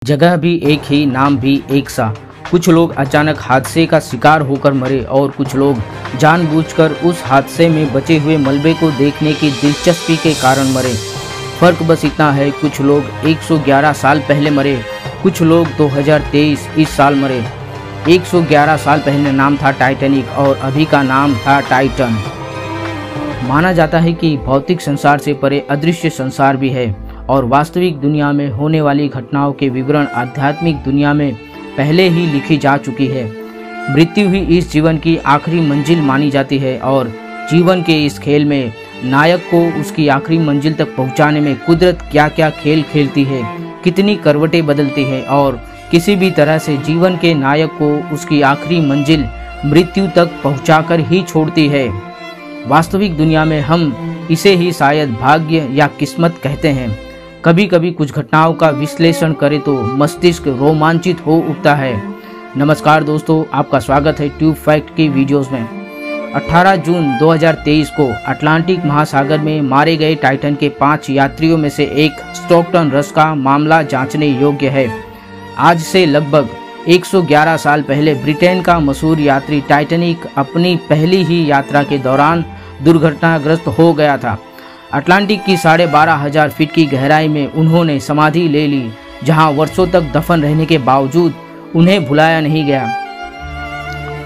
जगह भी एक ही, नाम भी एक सा। कुछ लोग अचानक हादसे का शिकार होकर मरे और कुछ लोग जानबूझकर उस हादसे में बचे हुए मलबे को देखने की दिलचस्पी के कारण मरे। फर्क बस इतना है, कुछ लोग 111 साल पहले मरे, कुछ लोग 2023 इस साल मरे। 111 साल पहले नाम था टाइटैनिक और अभी का नाम था टाइटन। माना जाता है कि भौतिक संसार से परे अदृश्य संसार भी है और वास्तविक दुनिया में होने वाली घटनाओं के विवरण आध्यात्मिक दुनिया में पहले ही लिखी जा चुकी है। मृत्यु ही इस जीवन की आखिरी मंजिल मानी जाती है और जीवन के इस खेल में नायक को उसकी आखिरी मंजिल तक पहुंचाने में कुदरत क्या क्या खेल खेलती है, कितनी करवटें बदलती है और किसी भी तरह से जीवन के नायक को उसकी आखिरी मंजिल मृत्यु तक पहुंचाकर ही छोड़ती है। वास्तविक दुनिया में हम इसे ही शायद भाग्य या किस्मत कहते हैं। कभी कभी कुछ घटनाओं का विश्लेषण करें तो मस्तिष्क रोमांचित हो उठता है। नमस्कार दोस्तों, आपका स्वागत है ट्यूब फैक्ट की वीडियोस में। 18 जून 2023 को अटलांटिक महासागर में मारे गए टाइटन के 5 यात्रियों में से एक स्टॉकटन रस का मामला जांचने योग्य है। आज से लगभग 111 साल पहले ब्रिटेन का मशहूर यात्री टाइटैनिक अपनी पहली ही यात्रा के दौरान दुर्घटनाग्रस्त हो गया था। अटलांटिक की 12,500 फीट की गहराई में उन्होंने समाधि ले ली, जहां वर्षों तक दफन रहने के बावजूद उन्हें भुलाया नहीं गया।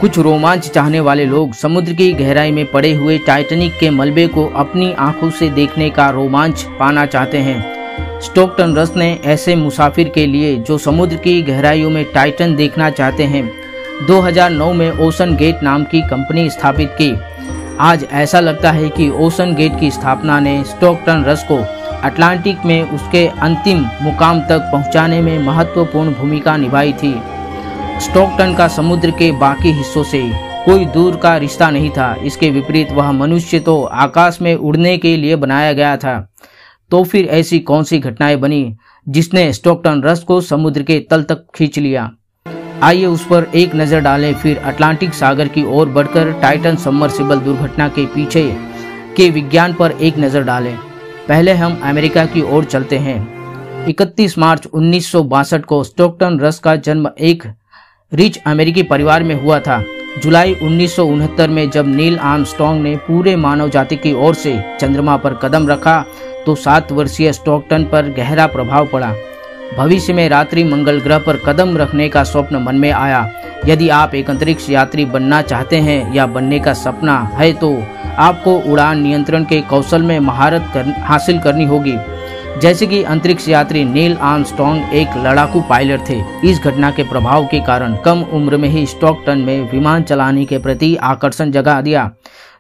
कुछ रोमांच चाहने वाले लोग समुद्र की गहराई में पड़े हुए टाइटैनिक के मलबे को अपनी आंखों से देखने का रोमांच पाना चाहते हैं। स्टॉकटन रस ने ऐसे मुसाफिर के लिए जो समुद्र की गहराइयों में टाइटन देखना चाहते हैं 2009 में ओशन गेट नाम की कंपनी स्थापित की। आज ऐसा लगता है कि ओशन गेट की स्थापना ने स्टॉकटन रस को अटलांटिक में उसके अंतिम मुकाम तक पहुंचाने में महत्वपूर्ण भूमिका निभाई थी। स्टॉकटन का समुद्र के बाकी हिस्सों से कोई दूर का रिश्ता नहीं था। इसके विपरीत वह मनुष्य तो आकाश में उड़ने के लिए बनाया गया था। तो फिर ऐसी कौन सी घटनाएं बनी जिसने स्टॉकटन रस को समुद्र के तल तक खींच लिया? आइए उस पर एक नज़र डालें, फिर अटलांटिक सागर की ओर बढ़कर टाइटन सबमर्सिबल दुर्घटना के पीछे के विज्ञान पर एक नज़र डालें। पहले हम अमेरिका की ओर चलते हैं। 31 मार्च 1962 को स्टॉकटन रस का जन्म एक रिच अमेरिकी परिवार में हुआ था। जुलाई 1969 में जब नील आर्मस्ट्रांग ने पूरे मानव जाति की ओर से चंद्रमा पर कदम रखा तो 7 वर्षीय स्टॉकटन पर गहरा प्रभाव पड़ा। भविष्य में रात्रि मंगल ग्रह पर कदम रखने का स्वप्न मन में आया। यदि आप एक अंतरिक्ष यात्री बनना चाहते हैं या बनने का सपना है तो आपको उड़ान नियंत्रण के कौशल में महारत हासिल करनी होगी। जैसे कि अंतरिक्ष यात्री नील आर्मस्ट्रांग एक लड़ाकू पायलट थे। इस घटना के प्रभाव के कारण कम उम्र में ही स्टॉकटन में विमान चलाने के प्रति आकर्षण जगा दिया।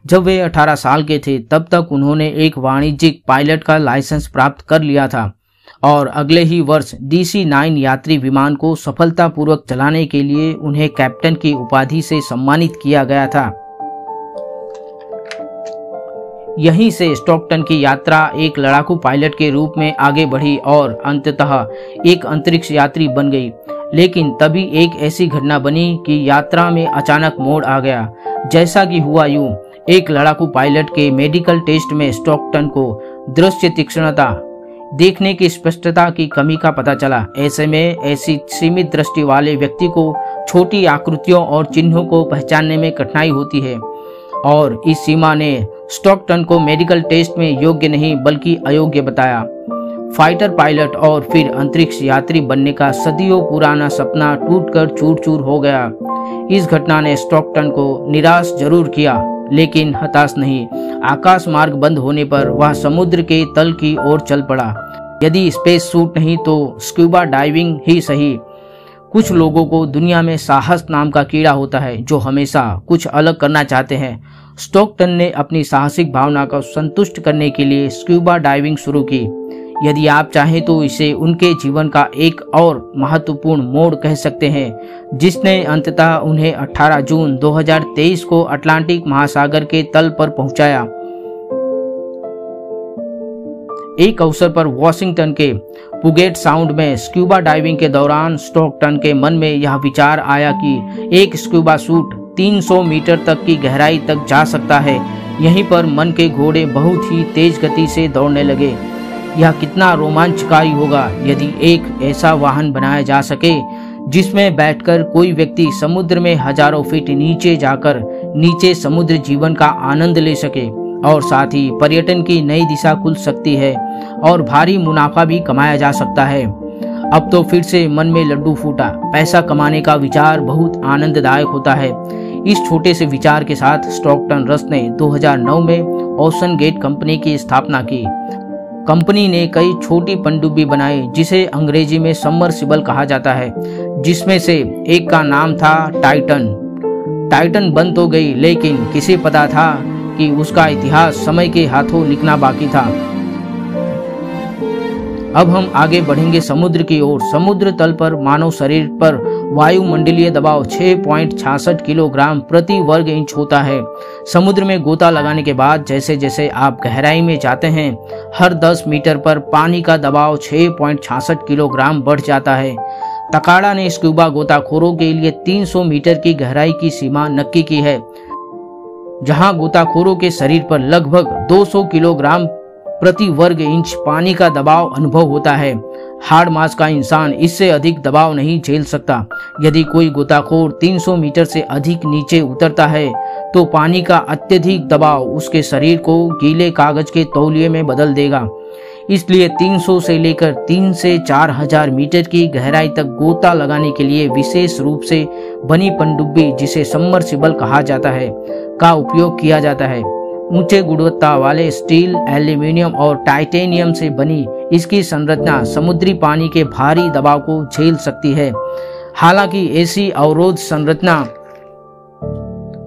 जब वे 18 साल के थे तब तक उन्होंने एक वाणिज्यिक पायलट का लाइसेंस प्राप्त कर लिया था और अगले ही वर्ष DC-9 यात्री विमान को सफलतापूर्वक चलाने के लिए उन्हें कैप्टन की उपाधि से सम्मानित किया गया था। यहीं से स्टॉकटन की यात्रा एक लड़ाकू पायलट के रूप में आगे बढ़ी और अंततः एक अंतरिक्ष यात्री बन गई। लेकिन तभी एक ऐसी घटना बनी कि यात्रा में अचानक मोड़ आ गया। जैसा कि हुआ यूं, एक लड़ाकू पायलट के मेडिकल टेस्ट में स्टॉकटन को दृश्य तीक्ष्णता, देखने की स्पष्टता की कमी का पता चला। ऐसे में ऐसी सीमित दृष्टि वाले व्यक्ति को छोटी आकृतियों और चिन्हों को पहचानने में कठिनाई होती है और इस सीमा ने स्टॉकटन को मेडिकल टेस्ट में योग्य नहीं बल्कि अयोग्य बताया। फाइटर पायलट और फिर अंतरिक्ष यात्री बनने का सदियों पुराना सपना टूटकर चूर-चूर हो गया। इस घटना ने स्टॉकटन को निराश जरूर किया लेकिन हताश नहीं। आकाश मार्ग बंद होने पर वह समुद्र के तल की ओर चल पड़ा। यदि स्पेस सूट नहीं तो स्क्यूबा डाइविंग ही सही। कुछ लोगों को दुनिया में साहस नाम का कीड़ा होता है जो हमेशा कुछ अलग करना चाहते हैं। स्टॉकटन ने अपनी साहसिक भावना को संतुष्ट करने के लिए स्क्यूबा डाइविंग शुरू की। यदि आप चाहें तो इसे उनके जीवन का एक और महत्वपूर्ण मोड़ कह सकते हैं जिसने अंततः उन्हें 18 जून 2023 को अटलांटिक महासागर के तल पर पहुंचाया। एक अवसर पर वॉशिंगटन के पुगेट साउंड में स्क्यूबा डाइविंग के दौरान स्टॉकटन के मन में यह विचार आया कि एक स्क्यूबा सूट 300 मीटर तक की गहराई तक जा सकता है। यहीं पर मन के घोड़े बहुत ही तेज गति से दौड़ने लगे। यह कितना रोमांचकारी होगा यदि एक ऐसा वाहन बनाया जा सके जिसमें बैठकर कोई व्यक्ति समुद्र में हजारों फीट नीचे जाकर नीचे समुद्र जीवन का आनंद ले सके और साथ ही पर्यटन की नई दिशा खुल सकती है और भारी मुनाफा भी कमाया जा सकता है। अब तो फिर से मन में लड्डू फूटा। पैसा कमाने का विचार बहुत आनंददायक होता है। इस छोटे से विचार के साथ स्टॉकटन रस ने 2009 में ओशन गेट कंपनी की स्थापना की। कंपनी ने कई छोटी पनडुब्बी बनाई जिसे अंग्रेजी में सबमर्सिबल कहा जाता है, जिसमें से एक का नाम था टाइटन। टाइटन बंद तो गई, लेकिन किसे पता था कि उसका इतिहास समय के हाथों लिखना बाकी था। अब हम आगे बढ़ेंगे समुद्र की ओर। समुद्र तल पर मानव शरीर पर वायुमंडलीय दबाव 6.66 किलोग्राम प्रति वर्ग इंच होता है। समुद्र में गोता लगाने के बाद जैसे जैसे आप गहराई में जाते हैं, हर 10 मीटर पर पानी का दबाव 6.66 किलोग्राम बढ़ जाता है। तकाड़ा ने स्कूबा गोताखोरों के लिए 300 मीटर की गहराई की सीमा नक्की की है, जहां गोताखोरों के शरीर पर लगभग 200 किलोग्राम प्रति वर्ग इंच पानी का दबाव अनुभव होता है। हार्ड मास का इंसान इससे अधिक दबाव नहीं झेल सकता। यदि कोई गोताखोर 300 मीटर से अधिक नीचे उतरता है तो पानी का अत्यधिक दबाव उसके शरीर को गीले कागज के तौलिए में बदल देगा। इसलिए 300 से लेकर 3 से 4,000 मीटर की गहराई तक गोता लगाने के लिए विशेष रूप से बनी पनडुब्बी, जिसे सबमर्सिबल कहा जाता है, का उपयोग किया जाता है। ऊंचे गुणवत्ता वाले स्टील, एल्यूमीनियम और टाइटेनियम से बनी इसकी संरचना समुद्री पानी के भारी दबाव को झेल सकती है। हालांकि ऐसी अवरोध संरचना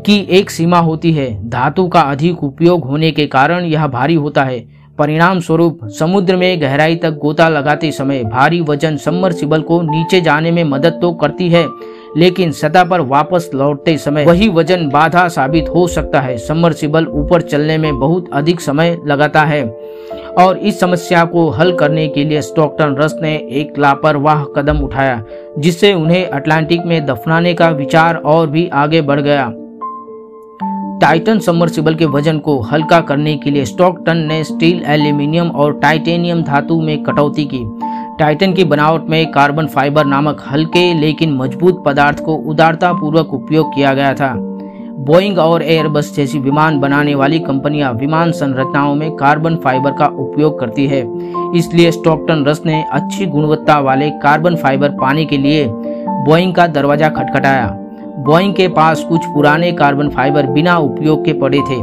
की एक सीमा होती है। धातु का अधिक उपयोग होने के कारण यह भारी होता है। परिणाम स्वरूप समुद्र में गहराई तक गोता लगाते समय भारी वजन सबमर्सिबल को नीचे जाने में मदद तो करती है, लेकिन सतह पर वापस लौटते समय वही वजन बाधा साबित हो सकता है। सबमर्सिबल ऊपर चलने में बहुत अधिक समय लगाता है और इस समस्या को हल करने के लिए स्टॉकटन रस ने एक लापरवाह कदम उठाया, जिससे उन्हें अटलांटिक में दफनाने का विचार और भी आगे बढ़ गया। टाइटन सबमर्सिबल के वजन को हल्का करने के लिए स्टॉकटन ने स्टील, एल्यूमीनियम और टाइटेनियम धातु में कटौती की। टाइटन की बनावट में कार्बन फाइबर नामक हल्के लेकिन मजबूत पदार्थ को उदारता पूर्वक उपयोग किया गया था। बोइंग और एयरबस जैसी विमान बनाने वाली कंपनियां विमान संरचनाओं में कार्बन फाइबर का उपयोग करती है। इसलिए स्टॉकटन रस ने अच्छी गुणवत्ता वाले कार्बन फाइबर पाने के लिए बोइंग का दरवाजा खटखटाया। बोइंग के पास कुछ पुराने कार्बन फाइबर बिना उपयोग के पड़े थे,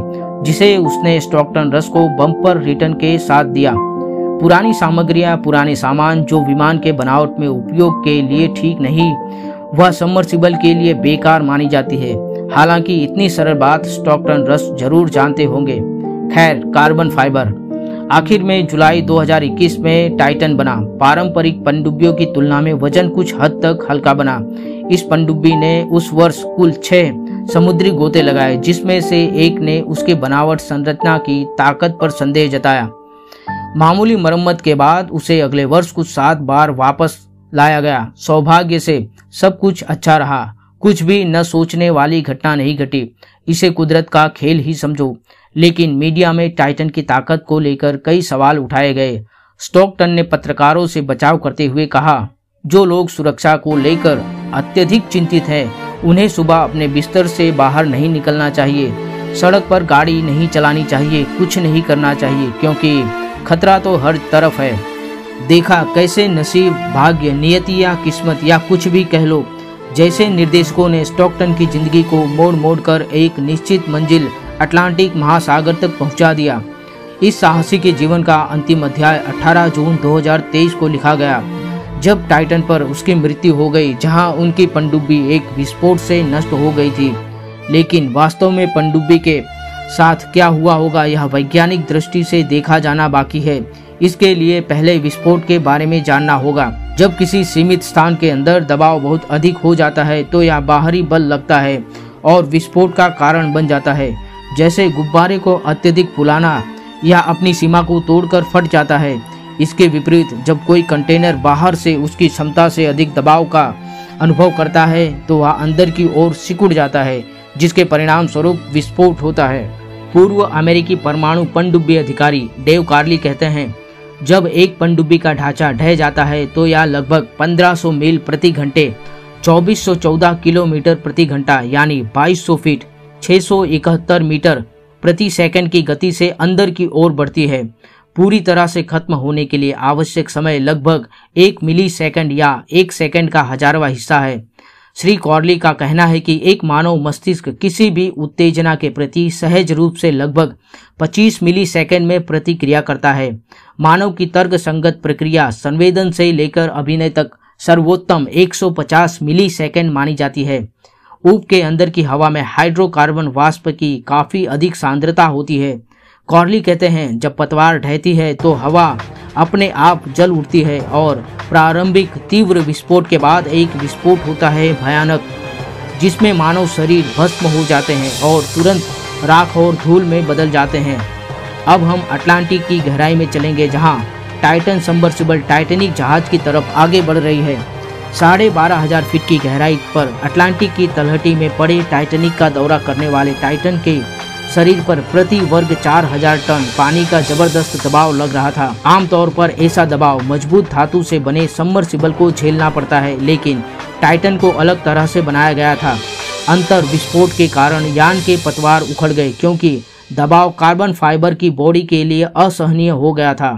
जिसे उसने स्टॉकटन रस को बम्पर रिटर्न के साथ दिया। पुरानी सामग्रियां, पुराने सामान जो विमान के बनावट में उपयोग के लिए ठीक नहीं, वह सबमर्सिबल के लिए बेकार मानी जाती है। हालांकि इतनी सरल बात स्टॉकटन रस जरूर जानते होंगे। खैर, कार्बन फाइबर आखिर में जुलाई 2021 में टाइटन बना। पारंपरिक पनडुब्बियों की तुलना में वजन कुछ हद तक हल्का बना। इस पनडुब्बी ने उस वर्ष कुल 6 समुद्री गोते लगाए, जिसमें से एक ने उसके बनावट, संरचना की ताकत पर संदेह जताया। मामूली मरम्मत के बाद उसे अगले वर्ष कुछ 7 बार वापस लाया गया। सौभाग्य से सब कुछ अच्छा रहा। कुछ भी न सोचने वाली घटना नहीं घटी। इसे कुदरत का खेल ही समझो। लेकिन मीडिया में टाइटन की ताकत को लेकर कई सवाल उठाए गए। स्टॉकटन ने पत्रकारों से बचाव करते हुए कहा, जो लोग सुरक्षा को लेकर अत्यधिक चिंतित हैं, उन्हें सुबह अपने बिस्तर से बाहर नहीं निकलना चाहिए, सड़क पर गाड़ी नहीं चलानी चाहिए, कुछ नहीं करना चाहिए, क्योंकि खतरा तो हर तरफ है। देखा कैसे नसीब, भाग्य, नियति या किस्मत या कुछ भी कह लो, जैसे निर्देशकों ने स्टॉकटन की जिंदगी को मोड़ मोड़ कर एक निश्चित मंजिल अटलांटिक महासागर तक पहुंचा दिया। इस साहसी के जीवन का अंतिम अध्याय 18 जून 2023 को लिखा गया, जब टाइटन पर उसकी मृत्यु हो गई, जहां उनकी पनडुब्बी एक विस्फोट से नष्ट हो गई थी। लेकिन वास्तव में पनडुब्बी के साथ क्या हुआ होगा, यह वैज्ञानिक दृष्टि से देखा जाना बाकी है। इसके लिए पहले विस्फोट के बारे में जानना होगा। जब किसी सीमित स्थान के अंदर दबाव बहुत अधिक हो जाता है तो यह बाहरी बल लगता है और विस्फोट का कारण बन जाता है। जैसे गुब्बारे को अत्यधिक फुलाना या अपनी सीमा को तोड़कर फट जाता है। इसके विपरीत जब कोई कंटेनर बाहर से उसकी क्षमता से अधिक दबाव का अनुभव करता है तो वह अंदर की ओर सिकुड़ जाता है, जिसके परिणाम स्वरूप विस्फोट होता है। पूर्व अमेरिकी परमाणु पनडुब्बी अधिकारी डेव कार्ली कहते हैं, जब एक पनडुब्बी का ढांचा ढह जाता है तो यह लगभग 1500 मील प्रति घंटे 2414 किलोमीटर प्रति घंटा यानी 2200 फीट 671 मीटर प्रति सेकंड की गति से अंदर की ओर बढ़ती है। पूरी तरह से खत्म होने के लिए आवश्यक समय लगभग 1 मिली सेकंड या 1 सेकंड का 1000वां हिस्सा है। श्री कॉर्ली का कहना है कि एक मानव मस्तिष्क किसी भी उत्तेजना के प्रति सहज रूप से लगभग 25 मिली सेकंड में प्रतिक्रिया करता है। मानव की तर्क संगत प्रक्रिया संवेदन से लेकर अभिनय तक सर्वोत्तम 150 मिली सेकंड मानी जाती है। ऊप के अंदर की हवा में हाइड्रोकार्बन वाष्प की काफी अधिक सांद्रता होती है। कॉर्ली कहते हैं, जब पतवार ढहती है तो हवा अपने आप जल उठती है और प्रारंभिक तीव्र विस्फोट के बाद एक विस्फोट होता है भयानक, जिसमें मानव शरीर भस्म हो जाते हैं और तुरंत राख और धूल में बदल जाते हैं। अब हम अटलांटिक की गहराई में चलेंगे, जहां टाइटन सबमर्सिबल टाइटैनिक जहाज की तरफ आगे बढ़ रही है। 12,500 फीट की गहराई पर अटलांटिक की तलहटी में पड़े टाइटैनिक का दौरा करने वाले टाइटन के शरीर पर प्रति वर्ग 4000 टन पानी का जबरदस्त दबाव लग रहा था। आमतौर पर ऐसा दबाव मजबूत धातु से बने सबमर्सिबल को झेलना पड़ता है, लेकिन टाइटन को अलग तरह से बनाया गया था। अंतर विस्फोट के कारण यान के पतवार उखड़ गए क्योंकि दबाव कार्बन फाइबर की बॉडी के लिए असहनीय हो गया था।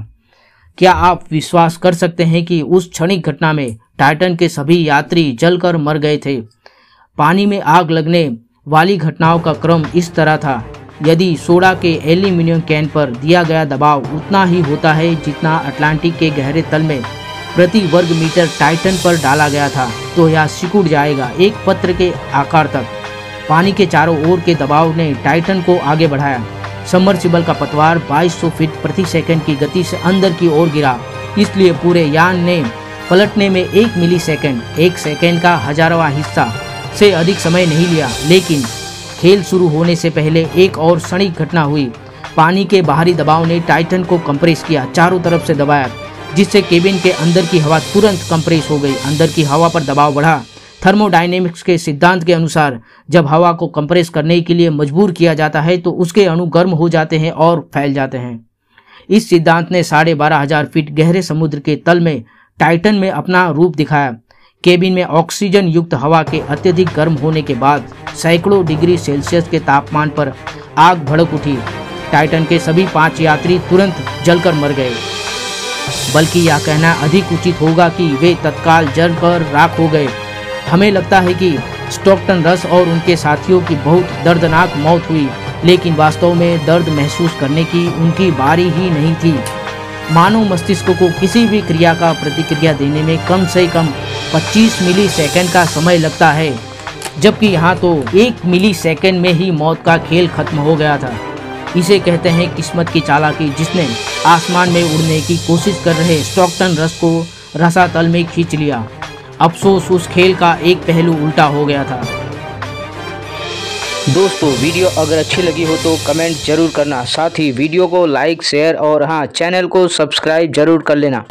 क्या आप विश्वास कर सकते हैं कि उस क्षणिक घटना में टाइटन के सभी यात्री जलकर मर गए थे। पानी में आग लगने वाली घटनाओं का क्रम इस तरह था। यदि सोडा के एल्यूमिनियम कैन पर दिया गया दबाव उतना ही होता है जितना अटलांटिक के गहरे तल में प्रति वर्ग मीटर टाइटन पर डाला गया था, तो यह सिकुड़ जाएगा एक पत्र के आकार तक। पानी के चारों ओर के दबाव ने टाइटन को आगे बढ़ाया। सबमर्सिबल का पतवार 2200 फीट प्रति सेकंड की गति से अंदर की ओर गिरा, इसलिए पूरे यान ने पलटने में 1 मिली सेकंड, 1 सेकंड का 1000वां हिस्सा से अधिक समय नहीं लिया। लेकिन खेल शुरू होने से पहले एक और क्षणिक घटना हुई। पानी के बाहरी दबाव ने टाइटन को कंप्रेस किया, चारों तरफ से दबाया, जिससे केबिन के अंदर की हवा तुरंत कंप्रेस हो गई। अंदर की हवा पर दबाव बढ़ा। थर्मोडायनेमिक्स के सिद्धांत के अनुसार जब हवा को कंप्रेस करने के लिए मजबूर किया जाता है तो उसके अणु गर्म हो जाते हैं और फैल जाते हैं। इस सिद्धांत ने 12,500 फीट गहरे समुद्र के तल में टाइटन में अपना रूप दिखाया। केबिन में ऑक्सीजन युक्त हवा के अत्यधिक गर्म होने के बाद सैकड़ों डिग्री सेल्सियस के तापमान पर आग भड़क उठी। टाइटन के सभी 5 यात्री तुरंत जलकर मर गए, बल्कि यह कहना अधिक उचित होगा कि वे तत्काल जलकर राख हो गए। हमें लगता है कि स्टॉकटन रस और उनके साथियों की बहुत दर्दनाक मौत हुई, लेकिन वास्तव में दर्द महसूस करने की उनकी बारी ही नहीं थी। मानव मस्तिष्क को किसी भी क्रिया का प्रतिक्रिया देने में कम से कम 25 मिली सेकंड का समय लगता है, जबकि यहाँ तो 1 मिली सेकंड में ही मौत का खेल खत्म हो गया था। इसे कहते हैं किस्मत की चालाकी, जिसने आसमान में उड़ने की कोशिश कर रहे स्टॉकटन रस को रसातल में खींच लिया। अफसोस, उस खेल का एक पहलू उल्टा हो गया था। दोस्तों, वीडियो अगर अच्छी लगी हो तो कमेंट जरूर करना, साथ ही वीडियो को लाइक, शेयर और हाँ, चैनल को सब्सक्राइब जरूर कर लेना।